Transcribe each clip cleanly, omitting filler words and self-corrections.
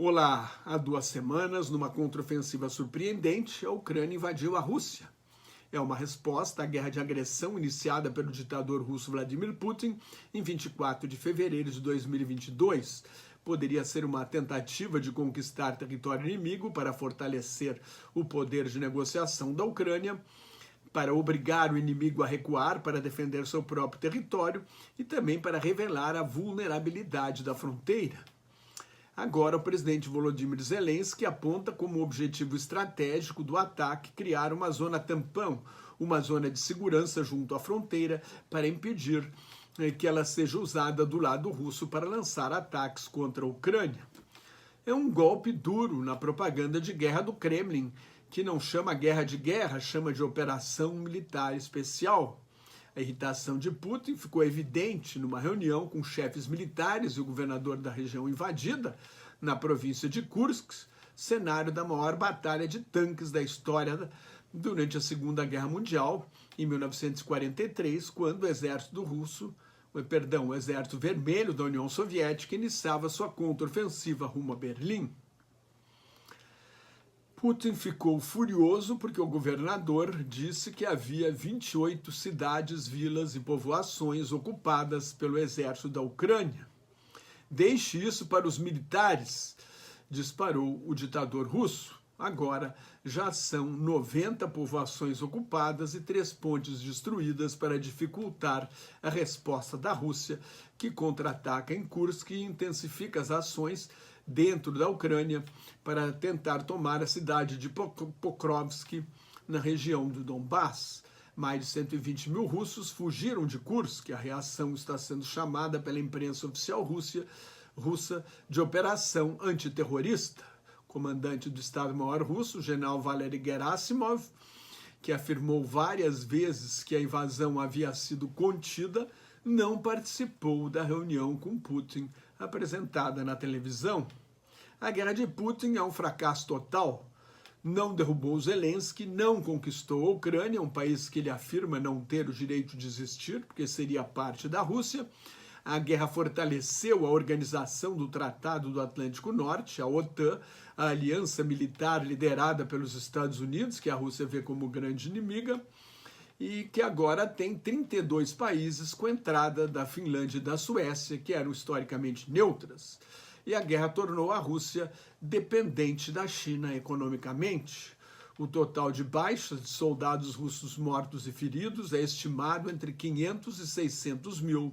Olá, há 2 semanas, numa contraofensiva surpreendente, a Ucrânia invadiu a Rússia. É uma resposta à guerra de agressão iniciada pelo ditador russo Vladimir Putin em 24 de fevereiro de 2022. Poderia ser uma tentativa de conquistar território inimigo para fortalecer o poder de negociação da Ucrânia, para obrigar o inimigo a recuar para defender seu próprio território e também para revelar a vulnerabilidade da fronteira. Agora, o presidente Volodymyr Zelensky aponta como objetivo estratégico do ataque criar uma zona tampão, uma zona de segurança junto à fronteira para impedir que ela seja usada do lado russo para lançar ataques contra a Ucrânia. É um golpe duro na propaganda de guerra do Kremlin, que não chama guerra de guerra, chama de operação militar especial. A irritação de Putin ficou evidente numa reunião com chefes militares e o governador da região invadida, na província de Kursk, cenário da maior batalha de tanques da história durante a Segunda Guerra Mundial, em 1943, quando o Exército Vermelho da União Soviética iniciava sua contraofensiva rumo a Berlim. Putin ficou furioso porque o governador disse que havia 28 cidades, vilas e povoações ocupadas pelo exército da Ucrânia. Deixe isso para os militares, disparou o ditador russo. Agora já são 90 povoações ocupadas e 3 pontes destruídas para dificultar a resposta da Rússia, que contra-ataca em Kursk e intensifica as ações dentro da Ucrânia para tentar tomar a cidade de Pokrovsk, na região do Donbass. Mais de 120 mil russos fugiram de Kursk. A reação está sendo chamada pela imprensa oficial russa de operação antiterrorista. O comandante do Estado-Maior russo, o general Valery Gerasimov, que afirmou várias vezes que a invasão havia sido contida, não participou da reunião com Putin apresentada na televisão. A guerra de Putin é um fracasso total. Não derrubou Zelensky, não conquistou a Ucrânia, um país que ele afirma não ter o direito de existir, porque seria parte da Rússia. A guerra fortaleceu a organização do Tratado do Atlântico Norte, a OTAN, a aliança militar liderada pelos Estados Unidos, que a Rússia vê como grande inimiga, e que agora tem 32 países com entrada da Finlândia e da Suécia, que eram historicamente neutras. E a guerra tornou a Rússia dependente da China economicamente. O total de baixas de soldados russos mortos e feridos é estimado entre 500 e 600 mil,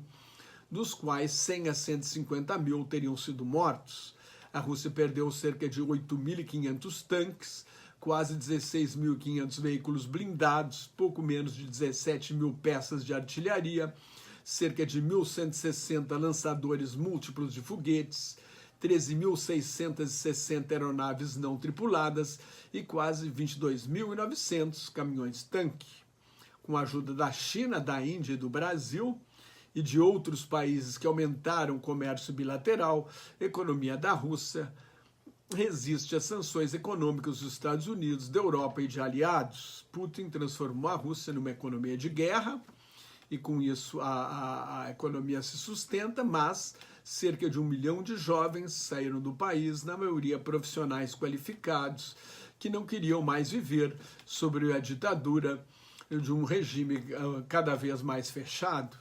dos quais 100 a 150 mil teriam sido mortos. A Rússia perdeu cerca de 8.500 tanques, quase 16.500 veículos blindados, pouco menos de 17 mil peças de artilharia, cerca de 1.160 lançadores múltiplos de foguetes, 13.660 aeronaves não tripuladas e quase 22.900 caminhões-tanque. Com a ajuda da China, da Índia e do Brasil e de outros países que aumentaram o comércio bilateral, a economia da Rússia resiste às sanções econômicas dos Estados Unidos, da Europa e de aliados. Putin transformou a Rússia numa economia de guerra e com isso a economia se sustenta, mas cerca de 1 milhão de jovens saíram do país, na maioria profissionais qualificados, que não queriam mais viver sob a ditadura de um regime cada vez mais fechado.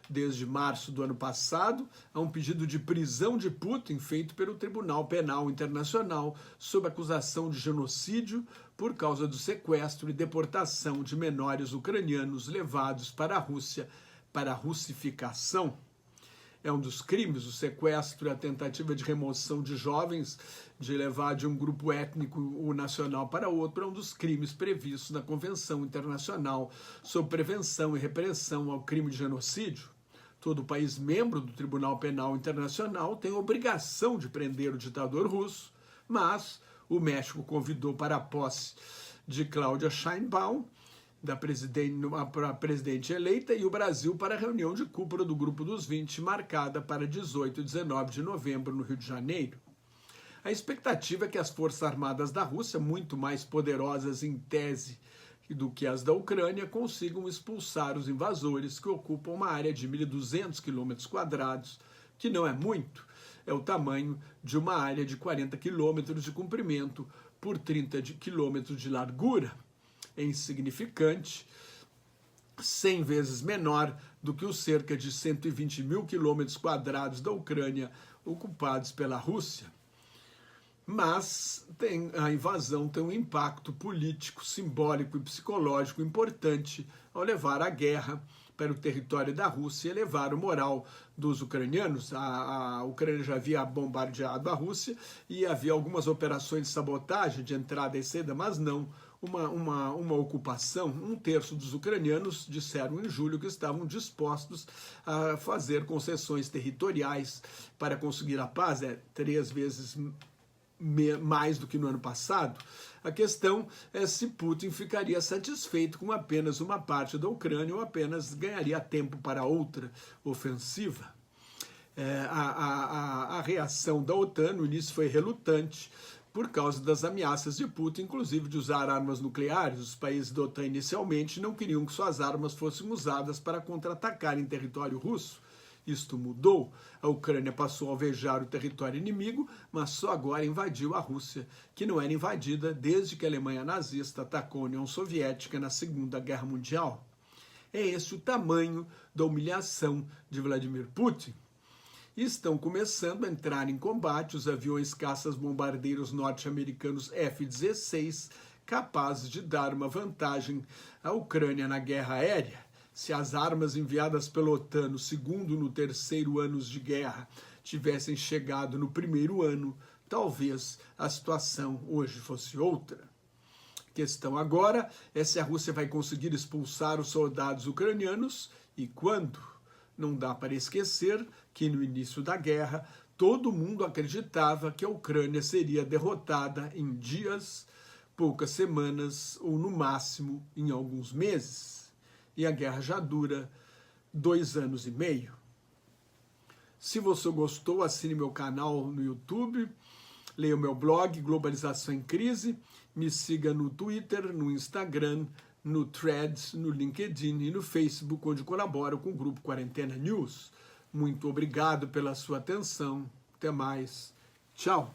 Desde março do ano passado, há um pedido de prisão de Putin feito pelo Tribunal Penal Internacional sob acusação de genocídio por causa do sequestro e deportação de menores ucranianos levados para a Rússia para a russificação. É um dos crimes, o sequestro e a tentativa de remoção de jovens, de levar de um grupo étnico ou nacional para outro, é um dos crimes previstos na Convenção Internacional sobre Prevenção e Repressão ao Crime de Genocídio. Todo país membro do Tribunal Penal Internacional tem a obrigação de prender o ditador russo, mas o México convidou para a posse de Claudia Sheinbaum, da presidente eleita, e o Brasil para a reunião de cúpula do Grupo dos 20, marcada para 18 e 19 de novembro no Rio de Janeiro. A expectativa é que as Forças Armadas da Rússia, muito mais poderosas em tese do que as da Ucrânia, consigam expulsar os invasores que ocupam uma área de 1.200 km², que não é muito, é o tamanho de uma área de 40 quilômetros de comprimento por 30 quilômetros de largura. É insignificante, 100 vezes menor do que os cerca de 120 mil quilômetros quadrados da Ucrânia ocupados pela Rússia. Mas a invasão tem um impacto político, simbólico e psicológico importante ao levar a guerra para o território da Rússia e elevar o moral dos ucranianos. A Ucrânia já havia bombardeado a Rússia e havia algumas operações de sabotagem de entrada e saída, mas não uma ocupação. 1/3 dos ucranianos disseram em julho que estavam dispostos a fazer concessões territoriais para conseguir a paz, 3 vezes mais do que no ano passado. A questão é se Putin ficaria satisfeito com apenas uma parte da Ucrânia ou apenas ganharia tempo para outra ofensiva. A reação da OTAN no início foi relutante por causa das ameaças de Putin, inclusive de usar armas nucleares. Os países da OTAN inicialmente não queriam que suas armas fossem usadas para contra-atacar em território russo. Isto mudou, a Ucrânia passou a alvejar o território inimigo, mas só agora invadiu a Rússia, que não era invadida desde que a Alemanha nazista atacou a União Soviética na Segunda Guerra Mundial. É esse o tamanho da humilhação de Vladimir Putin. E estão começando a entrar em combate os aviões caças-bombardeiros norte-americanos F-16, capazes de dar uma vantagem à Ucrânia na guerra aérea. Se as armas enviadas pela OTAN no segundo e no terceiro anos de guerra tivessem chegado no primeiro ano, talvez a situação hoje fosse outra. A questão agora é se a Rússia vai conseguir expulsar os soldados ucranianos e quando. Não dá para esquecer que no início da guerra todo mundo acreditava que a Ucrânia seria derrotada em dias, poucas semanas ou no máximo em alguns meses. E a guerra já dura 2 anos e meio. Se você gostou, assine meu canal no YouTube, leia o meu blog Globalização em Crise, me siga no Twitter, no Instagram, no Threads, no LinkedIn e no Facebook, onde colaboro com o Grupo Quarentena News. Muito obrigado pela sua atenção. Até mais. Tchau.